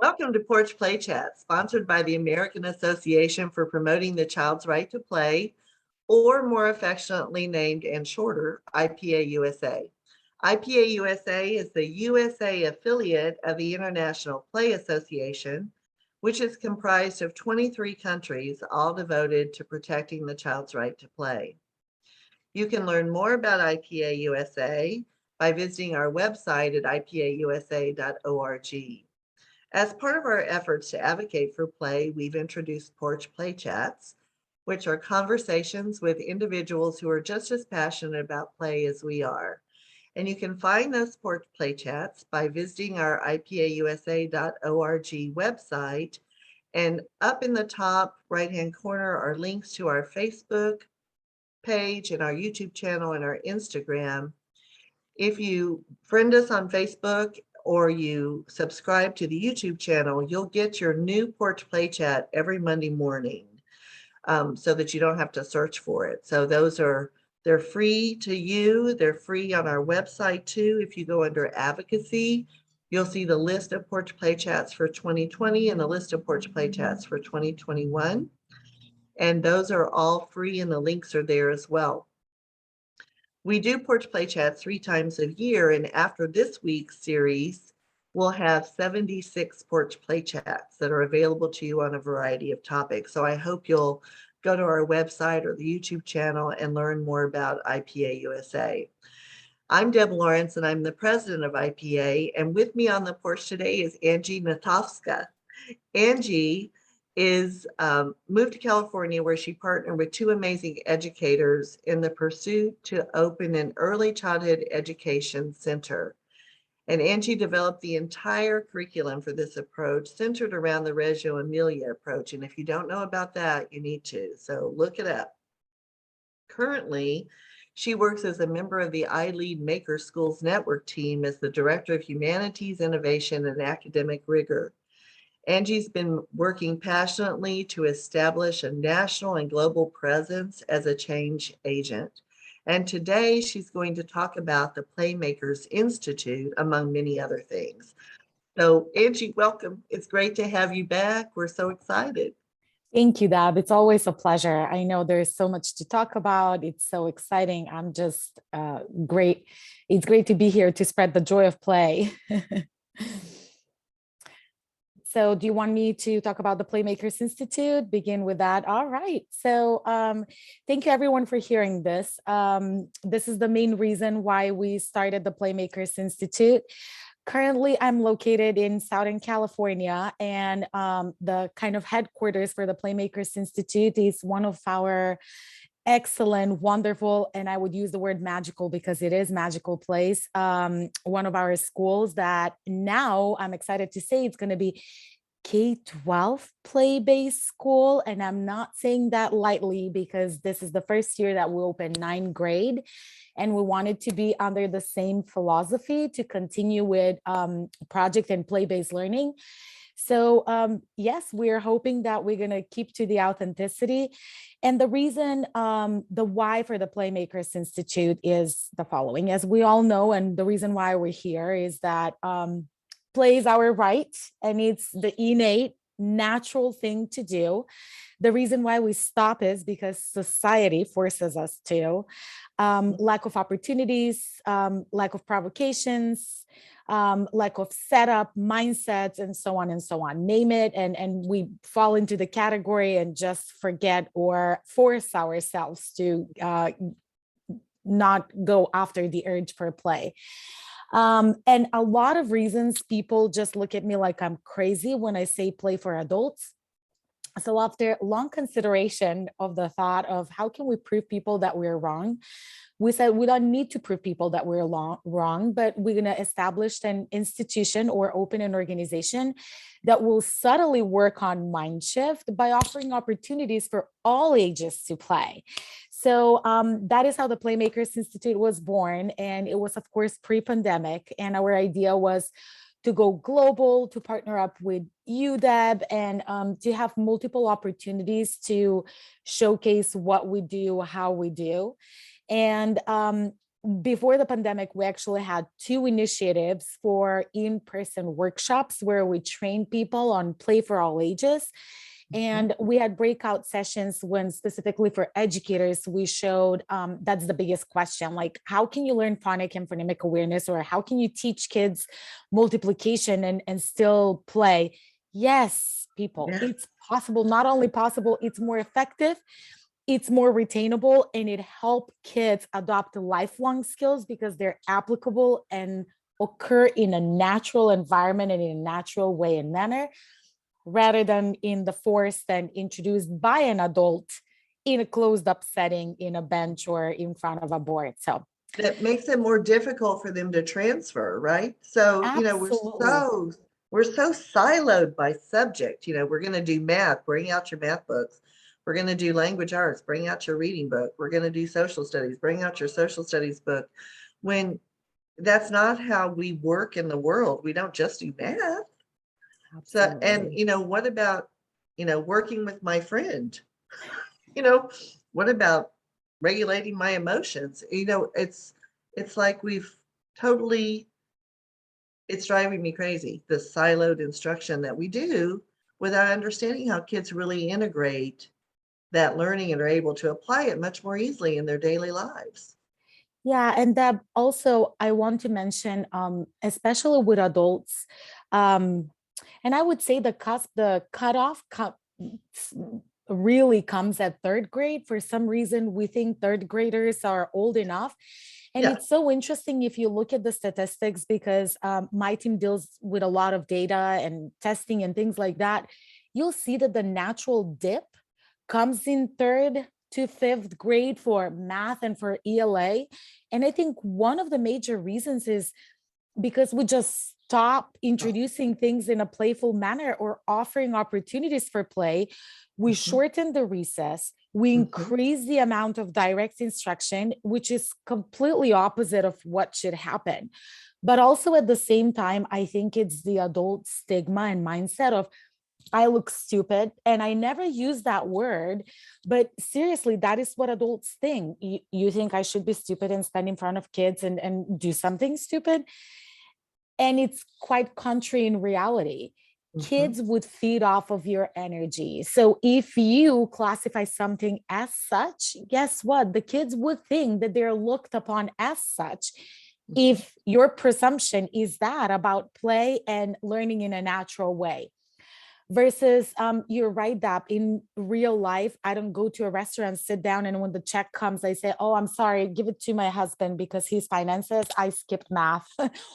Welcome to Porch Play Chat, sponsored by the American Association for Promoting the Child's Right to Play, or more affectionately named and shorter, IPA-USA. IPA-USA is the USA affiliate of the International Play Association, which is comprised of 23 countries, all devoted to protecting the child's right to play. You can learn more about IPA-USA by visiting our website at IPAUSA.org. As part of our efforts to advocate for play, we've introduced Porch Play Chats, which are conversations with individuals who are just as passionate about play as we are. And you can find those Porch Play Chats by visiting our IPAUSA.org website. And up in the top right-hand corner are links to our Facebook page and our YouTube channel and our Instagram. If you friend us on Facebook or you subscribe to the YouTube channel, you'll get your new Porch Play Chat every Monday morning, so that you don't have to search for it. So they're free to you. They're free on our website too. If you go under advocacy, you'll see the list of Porch Play Chats for 2020 and the list of Porch Play Chats for 2021. And those are all free and the links are there as well. We do Porch Play Chats 3 times a year, and after this week's series, we'll have 76 Porch Play Chats that are available to you on a variety of topics. So I hope you'll go to our website or the YouTube channel and learn more about IPA USA. I'm Deb Lawrence, and I'm the president of IPA, and with me on the porch today is Angie Nastovska. Angie is moved to California, where she partnered with 2 amazing educators in the pursuit to open an early childhood education center. And Angie developed the entire curriculum for this approach centered around the Reggio Emilia Approach. And if you don't know about that, you need to, so look it up. Currently, she works as a member of the iLEAD Maker Schools Network team as the Director of Humanities, Innovation, and Academic Rigor. Angie's been working passionately to establish a national and global presence as a change agent. And today she's going to talk about the PlayMakers Institute, among many other things. So Angie, welcome. It's great to have you back. We're so excited. Thank you, Deb. It's always a pleasure. I know there's so much to talk about. It's so exciting. I'm just great. It's great to be here to spread the joy of play. So do you want me to talk about the PlayMakers Institute? Begin with that. All right. So thank you everyone for hearing this. This is the main reason why we started the PlayMakers Institute. Currently, I'm located in Southern California, and the kind of headquarters for the PlayMakers Institute is one of our excellent, wonderful, and I would use the word magical because it is magical place. One of our schools that now I'm excited to say it's going to be K-12 play-based school. And I'm not saying that lightly because this is the first year that we open 9th grade. And we wanted to be under the same philosophy to continue with project and play-based learning. So yes, we're hoping that we're going to keep to the authenticity. And the reason, the why for the PlayMakers Institute is the following. As we all know, and the reason why we're here is that play is our right, and it's the innate, natural thing to do. The reason why we stop is because society forces us to. Lack of opportunities, lack of provocations, lack of setup, mindsets, and so on and so on. Name it, and we fall into the category and just forget or force ourselves to not go after the urge for play. And a lot of reasons people just look at me like I'm crazy when I say play for adults. So after long consideration of the thought of how can we prove people that we're wrong, we said we don't need to prove people that we're wrong, but we're going to establish an institution or open an organization that will subtly work on mind shift by offering opportunities for all ages to play. So that is how the PlayMakers Institute was born. And it was, of course, pre-pandemic. And our idea was to go global, to partner up with you, Deb, and to have multiple opportunities to showcase what we do, how we do. And before the pandemic, we actually had 2 initiatives for in-person workshops where we train people on play for all ages. And we had breakout sessions when specifically for educators, we showed that's the biggest question, like how can you learn phonic and phonemic awareness, or how can you teach kids multiplication and still play? Yes, people, Yeah. it's possible. Not only possible, it's more effective, it's more retainable, and it helps kids adopt lifelong skills because they're applicable and occur in a natural environment and in a natural way and manner, rather than in the forced and introduced by an adult in a closed up setting in a bench or in front of a board. So That makes it more difficult for them to transfer, right? So, absolutely. we're so siloed by subject. We're going to do math, bring out your math books. We're going to do language arts, bring out your reading book. We're going to do social studies, bring out your social studies book. When that's not how we work in the world. We don't just do math. So, and Absolutely. what about, working with my friend? You know, what about regulating my emotions? It's like we've totally, it's driving me crazy, the siloed instruction that we do without understanding how kids really integrate that learning and are able to apply it much more easily in their daily lives. Yeah, and that also I want to mention, especially with adults, and I would say the cutoff really comes at 3rd grade. For some reason, we think 3rd graders are old enough. And Yeah. it's so interesting if you look at the statistics, because my team deals with a lot of data and testing and things like that. You'll see that the natural dip comes in 3rd to 5th grade for math and for ELA. And I think one of the major reasons is because we just stop introducing things in a playful manner or offering opportunities for play. We Mhm, shorten the recess, we mhm. increase the amount of direct instruction, which is completely opposite of what should happen. But also at the same time, I think it's the adult stigma and mindset of I look stupid. And I never use that word, but seriously, that is what adults think. You think I should be stupid and stand in front of kids and do something stupid? And it's quite contrary in reality. Mhm. Kids would feed off of your energy. So if you classify something as such, guess what? The kids would think that they're looked upon as such Mhm. if your presumption is that about play and learning in a natural way. Versus you're right that in real life, I don't go to a restaurant, sit down, and when the check comes, I say, oh, I'm sorry, give it to my husband because his finances, I skipped math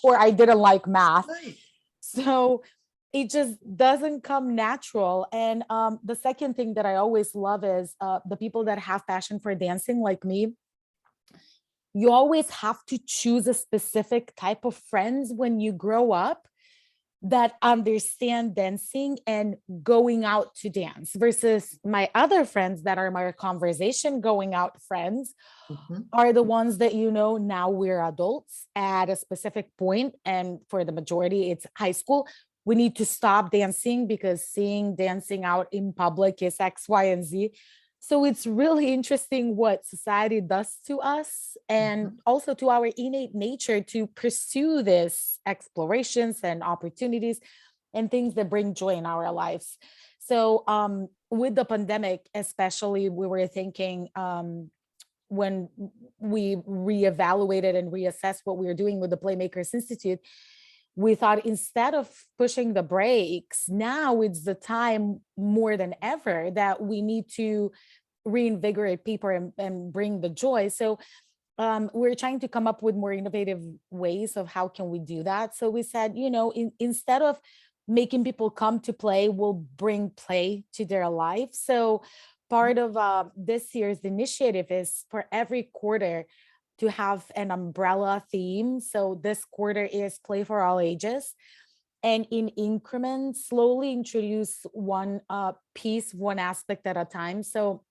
or I didn't like math. Right. So it just doesn't come natural. And the second thing that I always love is the people that have passion for dancing like me. You always have to choose a specific type of friends when you grow up that understand dancing and going out to dance, versus my other friends that are my conversation going out friends Mhm. are the ones that, now we're adults at a specific point, and for the majority it's high school. We need to stop dancing because seeing dancing out in public is X, Y, and Z. So it's really interesting what society does to us and Mhm. also to our innate nature to pursue these explorations and opportunities and things that bring joy in our lives. So with the pandemic, especially, we were thinking when we reevaluated and reassessed what we were doing with the PlayMakers Institute, we thought instead of pushing the brakes, now it's the time more than ever that we need to reinvigorate people and bring the joy. So we're trying to come up with more innovative ways of how can we do that. So we said, instead of making people come to play, we'll bring play to their life. So part of this year's initiative is for every quarter to have an umbrella theme. So this quarter is play for all ages. And in increments, slowly introduce one piece, one aspect at a time. So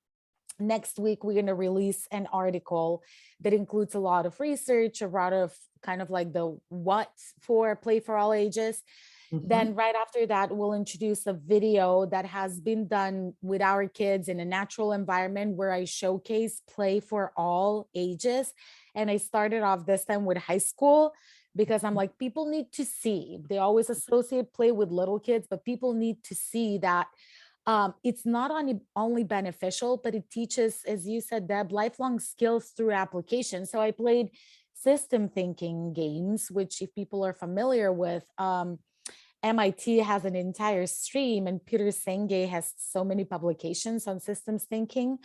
next week, we're going to release an article that includes a lot of research, a lot of kind of like the what for play for all ages. Then right after that, we'll introduce a video that has been done with our kids in a natural environment where I showcase play for all ages. And I started off this time with high school because I'm like, people need to see. They always associate play with little kids, but people need to see that it's not only beneficial, but it teaches, as you said, Deb, lifelong skills through application. So I played system thinking games, which if people are familiar with, MIT has an entire stream, and Peter Senge has so many publications on systems thinking.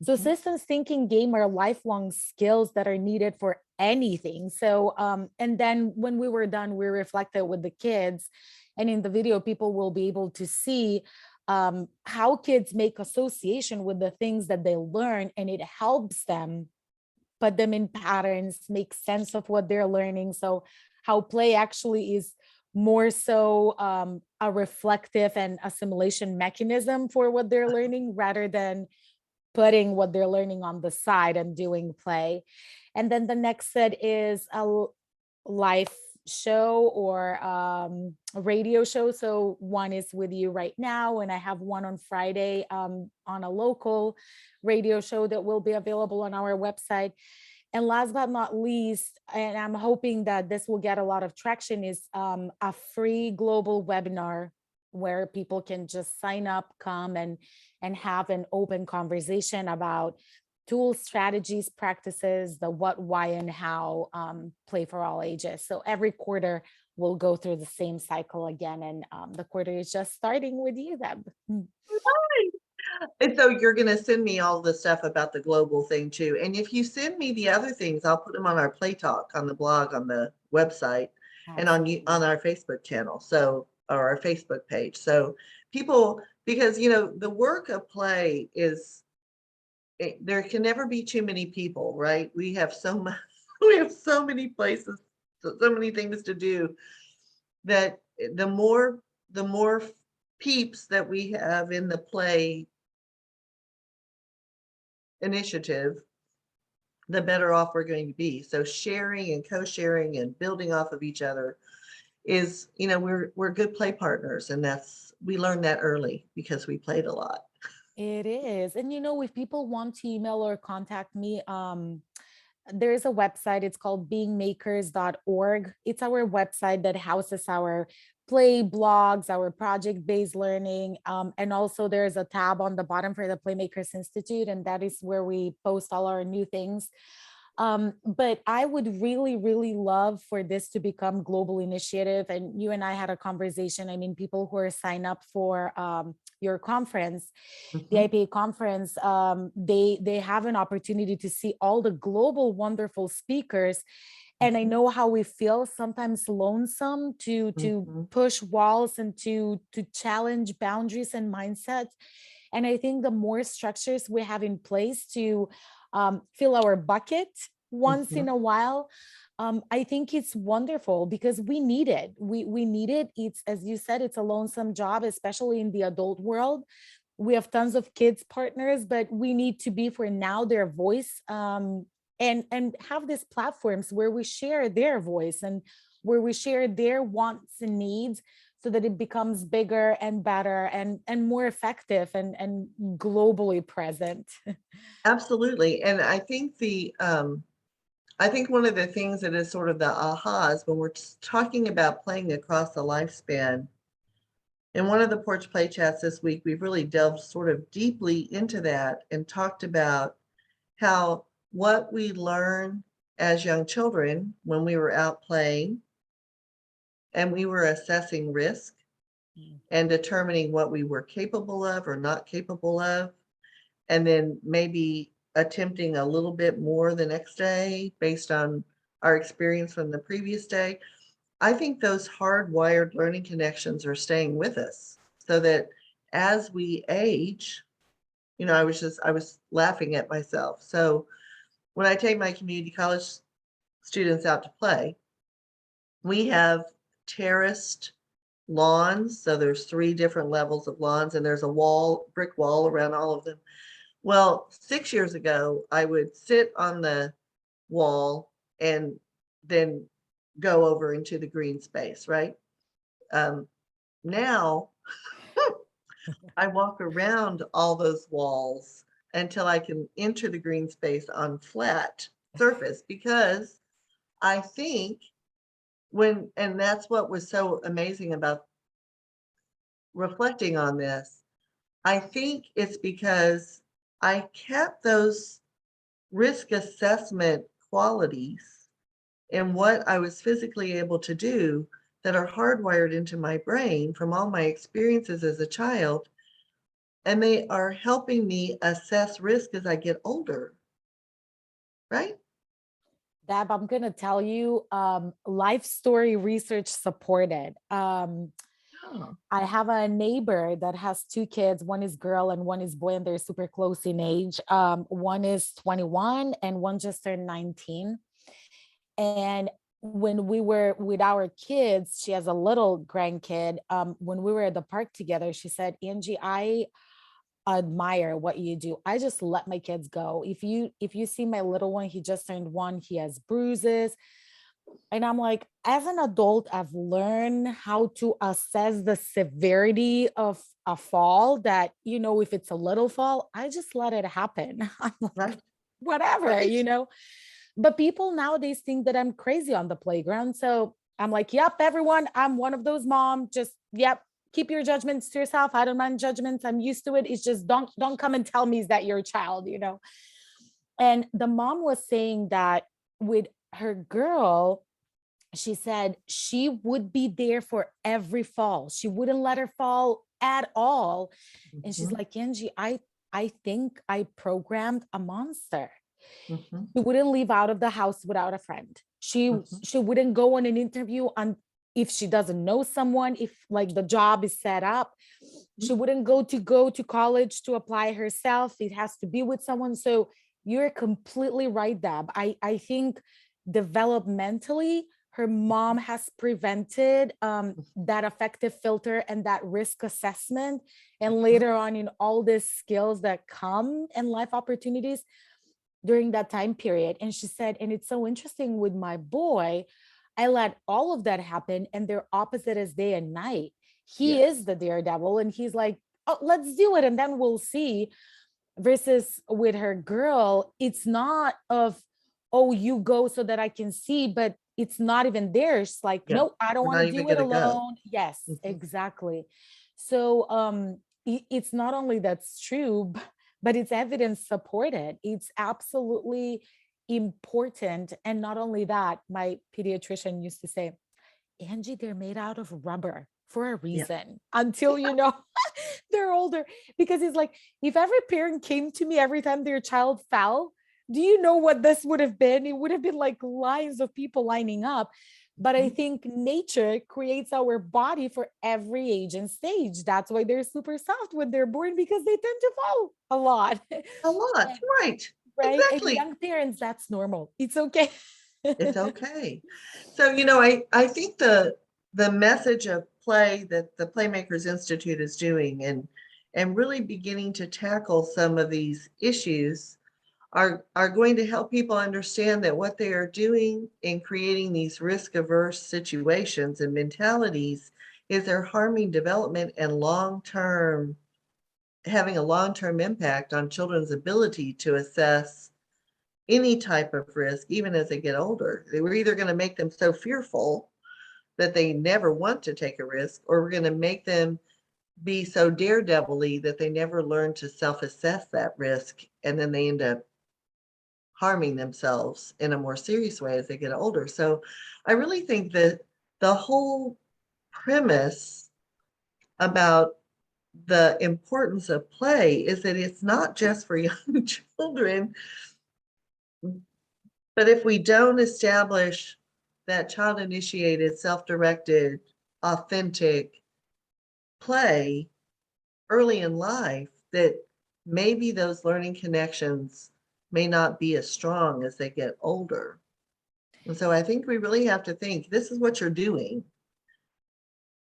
So systems thinking game are lifelong skills that are needed for anything. So, and then when we were done, we reflected with the kids, and in the video, people will be able to see how kids make association with the things that they learn, and it helps them put them in patterns, make sense of what they're learning. So how play actually is more so a reflective and assimilation mechanism for what they're learning rather than putting what they're learning on the side and doing play. And then the next set is a live show or a radio show. So one is with you right now, and I have one on Friday on a local radio show that will be available on our website. And last but not least, and I'm hoping that this will get a lot of traction, is a free global webinar where people can just sign up, come and have an open conversation about tools, strategies, practices, the what, why, and how play for all ages. So every quarter we'll go through the same cycle again, and the quarter is just starting with you, Deb. And so you're going to send me all the stuff about the global thing too. And if you send me the other things, I'll put them on our Play Talk on the blog, on the website, and on our Facebook channel. So, or our Facebook page. So people, because, you know, the work of play is, there can never be too many people, right? We have so much, we have so many places, so many things to do, that the more peeps that we have in the play initiative, the better off we're going to be. So sharing and co-sharing and building off of each other is, you know, we're good play partners, and we learned that early because we played a lot. It is. And you know, if people want to email or contact me, there is a website. It's called beingmakers.org. It's our website that houses our play blogs, our project-based learning. And also there's a tab on the bottom for the PlayMakers Institute, and that is where we post all our new things. But I would really, really love for this to become global initiative. And you and I had a conversation. I mean, people who are signed up for your conference, the IPA conference, they have an opportunity to see all the global wonderful speakers. And I know how we feel sometimes lonesome to push walls and to challenge boundaries and mindsets. And I think the more structures we have in place to fill our bucket once in a while, I think it's wonderful because we need it. We need it. It's, as you said, it's a lonesome job, especially in the adult world. We have tons of kids partners, but we need to be for now their voice, and have these platforms where we share their voice and where we share their wants and needs, so that it becomes bigger and better and more effective and globally present. Absolutely. And I think I think one of the things that is sort of the ahas when we're talking about playing across the lifespan, in one of the Porch Play Chats this week, we've really delved sort of deeply into that and talked about how what we learn as young children when we were out playing and we were assessing risk and determining what we were capable of or not capable of, and then maybe attempting a little bit more the next day based on our experience from the previous day. I think those hardwired learning connections are staying with us, so that as we age, you know, I was laughing at myself. So when I take my community college students out to play, we have terraced lawns. So there's 3 different levels of lawns, and there's a brick wall around all of them. Well, 6 years ago, I would sit on the wall and then go over into the green space, right? Now I walk around all those walls until I can enter the green space on flat surface, because I think and that's what was so amazing about reflecting on this. I think it's because I kept those risk assessment qualities and what I was physically able to do that are hardwired into my brain from all my experiences as a child. And they are helping me assess risk as I get older, right? Deb, I'm going to tell you, life story research supported. Oh, I have a neighbor that has two kids. One is girl and one is boy, and they're super close in age. One is 21 and one just turned 19. And when we were with our kids, she has a little grandkid. When we were at the park together, she said, Angie, I admire what you do. I just let my kids go. If you see my little one, he just turned 1, he has bruises. And I'm like, as an adult, I've learned how to assess the severity of a fall, that, if it's a little fall, I just let it happen. I'm like, right, whatever, right. But people nowadays think that I'm crazy on the playground. So I'm like, yep, everyone, I'm one of those mom. Just, yep, keep your judgments to yourself. I don't mind judgments. I'm used to it. It's just don't come and tell me that you're a child. And the mom was saying that with her girl, she said she would be there for every fall. She wouldn't let her fall at all. And she's Mhm, like, Angie, I think I programmed a monster. mhm, She wouldn't leave out of the house without a friend. She mhm, she wouldn't go on an interview on if she doesn't know someone, if like the job is set up. mhm. She wouldn't go to college to apply herself. It has to be with someone. So you're completely right, Deb. I think developmentally, her mom has prevented that effective filter and that risk assessment. And later on, in all these skills that come and life opportunities during that time period. And she said, and it's so interesting with my boy, I let all of that happen, and they're opposite as day and night. He Yes. is the daredevil, and he's like, oh, let's do it, and then we'll see. Versus with her girl, it's not of, oh, you go so that I can see, but it's not even there. It's like, Yeah. no, I don't We're want to not even do it gonna go. alone. Yes, Mhm. exactly. So it's not only that's true, but it's evidence supported. It's absolutely important. And not only that, my pediatrician used to say, Angie, they're made out of rubber for a Yeah. reason until they're older. Because it's like, if every parent came to me every time their child fell, do you know what this would have been? It would have been like lines of people lining up. But I Mhm. think nature creates our body for every age and stage. That's why they're super soft when they're born, because they tend to fall a lot. A lot, And- right. right? And Exactly. young parents, that's normal. It's okay. It's okay. So, I think the message of play that the Playmakers Institute is doing, and really beginning to tackle some of these issues are going to help people understand that what they are doing in creating these risk averse situations and mentalities is they're harming development and long-term, having a long-term impact on children's ability to assess any type of risk, even as they get older. We're either going to make them so fearful that they never want to take a risk, or we're going to make them be so daredevilly that they never learn to self-assess that risk, and then they end up harming themselves in a more serious way as they get older. So I really think that the whole premise about the importance of play is that it's not just for young children, but if we don't establish that child-initiated, self-directed, authentic play early in life, that maybe those learning connections may not be as strong as they get older. And so I think we really have to think, this is what you're doing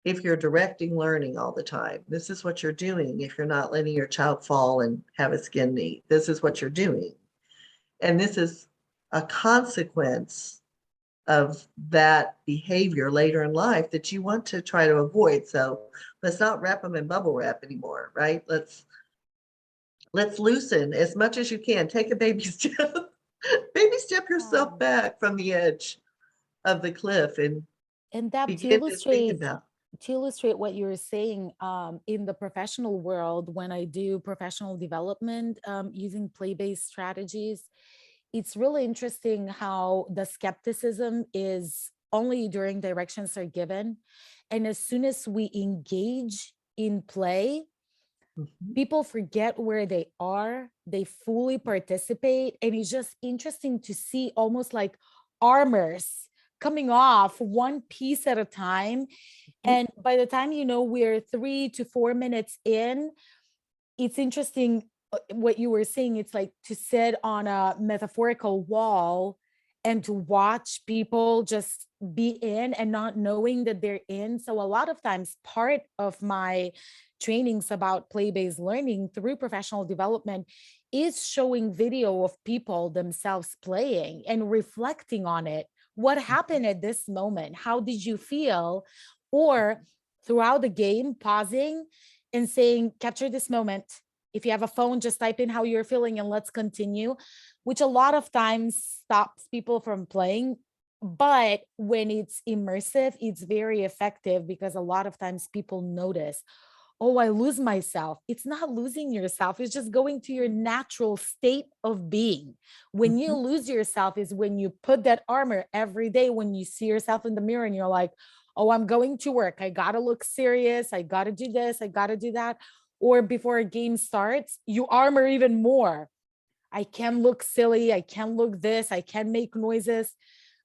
if you're directing learning all the time. This is what you're doing if you're not letting your child fall and have a skin knee. This is what you're doing. And this is a consequence of that behavior later in life that you want to try to avoid. So let's not wrap them in bubble wrap anymore, right? Let's loosen as much as you can. Take a baby step, baby step yourself Um, back from the edge of the cliff and and Deb, begin to think about. to illustrate what you're saying, in the professional world, when I do professional development using play-based strategies, it's really interesting how the skepticism is only during directions are given. And as soon as we engage in play, Mhm. people forget where they are, they fully participate. And it's just interesting to see almost like armors coming off one piece at a time. And by the time you know we're 3 to 4 minutes in, it's interesting what you were saying. It's like to sit on a metaphorical wall and to watch people just be in and not knowing that they're in. So a lot of times part of my trainings about play-based learning through professional development is showing video of people themselves playing and reflecting on it. What happened at this moment? How did you feel? Or throughout the game, pausing and saying, capture this moment. If you have a phone, just type in how you're feeling and let's continue, which a lot of times stops people from playing. But when it's immersive, it's very effective because a lot of times people notice, oh, I lose myself. It's not losing yourself, it's just going to your natural state of being. When you Mhm. lose yourself is when you put that armor every day, when you see yourself in the mirror and you're like, oh, I'm going to work. I got to look serious. I got to do this. I got to do that. Or before a game starts, you armor even more. I can look silly. I can look this. I can make noises.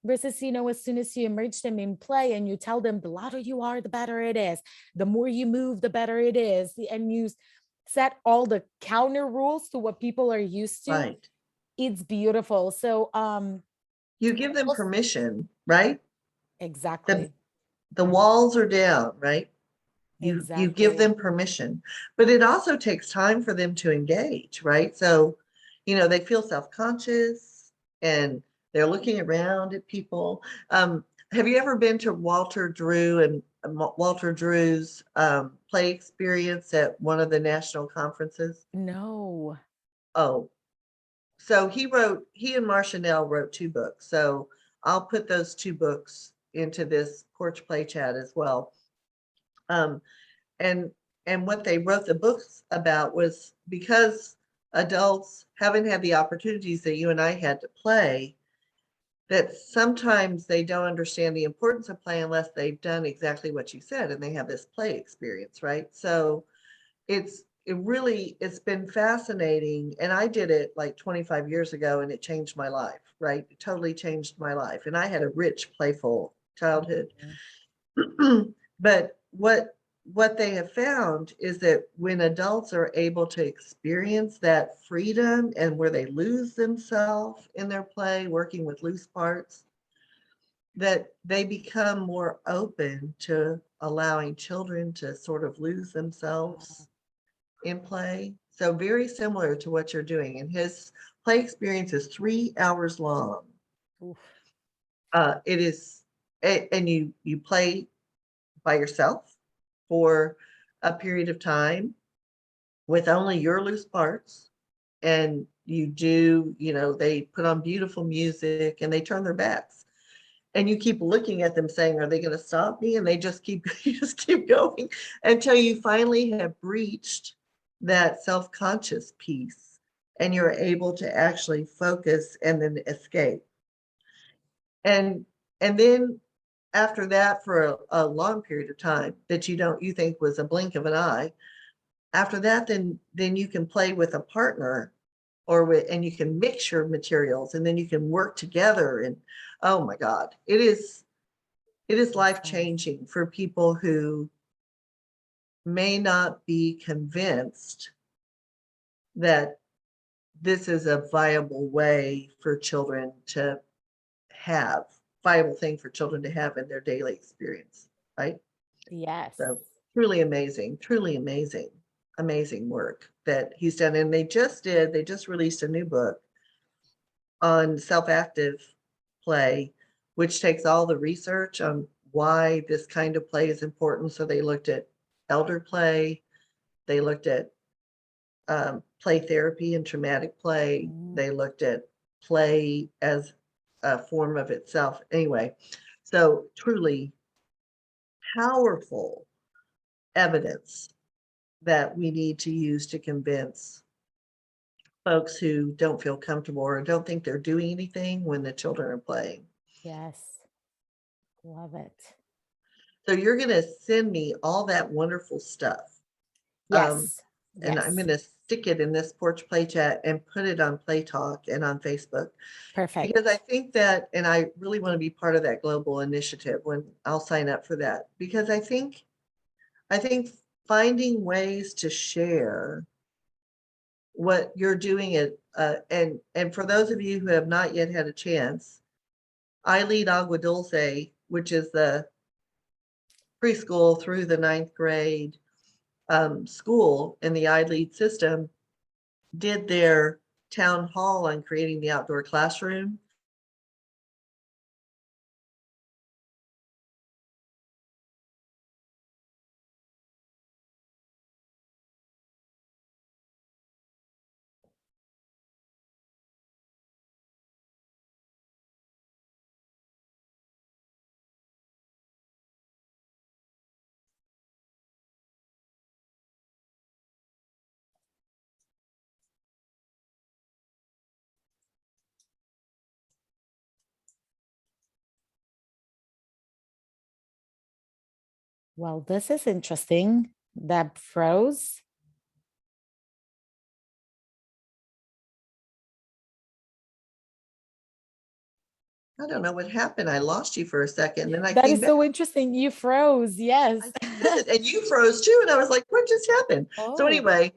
Versus, as soon as you immerse them in play and you tell them the louder you are, the better it is. The more you move, the better it is. And you set all the counter rules to what people are used to. Right. It's beautiful. So, You give them permission, right? The exactly, the walls are down, right? You give exactly. them permission, but it also takes time for them to engage, right? So, they feel self-conscious and they're looking around at people. Have you ever been to Walter Drew and Walter Drew's play experience at one of the national conferences? No. Oh, so he and Marcia Nell wrote 2 books. So I'll put those 2 books into this Porch Play chat as well. Um, and and what they wrote the books about was because adults haven't had the opportunities that you and I had to play, that sometimes they don't understand the importance of play unless they've done exactly what you said and they have this play experience, right? So it's been fascinating, and I did it like 25 years ago and it changed my life, right? It totally changed my life, and I had a rich, playful childhood. Mhm. But what they have found is that when adults are able to experience that freedom and where they lose themselves in their play, working with loose parts, that they become more open to allowing children to sort of lose themselves in play. So very similar to what you're doing. And his play experience is 3 hours long. Oof. It is, and you play by yourself for a period of time with only your loose parts. And they put on beautiful music and they turn their backs. And you keep looking at them saying, are they going to stop me? And they just keep, you just keep going until you finally have breached that self-conscious piece and you're able to actually focus and then escape. And and then after that, for a long period of time that you think was a blink of an eye, after that, then you can play with a partner and you can mix your materials and then you can work together. And oh my God, it is That's life nice. changing for people who may not be convinced that this is a have viable thing for children to have in their daily experience, right? Yes. So truly amazing, amazing work that he's done. And they just released a new book on self-active play which takes all the research on why this kind of play is important. So they looked at elder play, they looked at play therapy and traumatic play, they looked at play as a form of itself. Anyway, so truly powerful evidence that we need to use to convince folks who don't feel comfortable or don't think they're doing anything when the children are playing. Yes. Love it. So you're going to send me all that wonderful stuff. Yes. And I'm going to stick it in this Porch Play Chat and put it on Play Talk and on Facebook. Perfect. Because I think that, and I really want to be part of that global initiative when I'll sign up for that, because I think finding ways to share what you're doing and for those of you who have not yet had a chance, iLEAD Agua Dulce, which is the preschool through the 9th grade school in the iLEAD system, did their town hall on creating the outdoor classroom. Well, this is interesting. That froze. I don't know what happened. I lost you for a second, then I That came is back. so interesting. You froze. Yes. And you froze too, and I was like, what just happened? So Oh, anyway,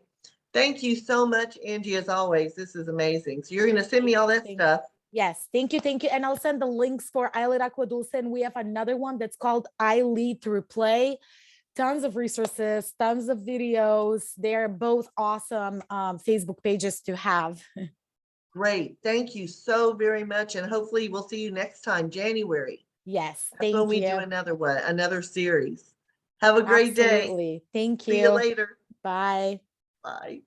thank you so much, Angie, as always. This is amazing. So you're going to send me all that stuff. yes. Thank you. Thank you. And I'll send the links for iLEAD Agua Dulce. And we have another one that's called iLEAD Through Play. Tons of resources, tons of videos. They're both awesome Facebook pages to have. Great. Thank you so very much. And hopefully we'll see you next time, January. Yes. That's when Thank we do you. another one, another series. Have a great day. Absolutely. Thank See you you. later. Bye. Bye.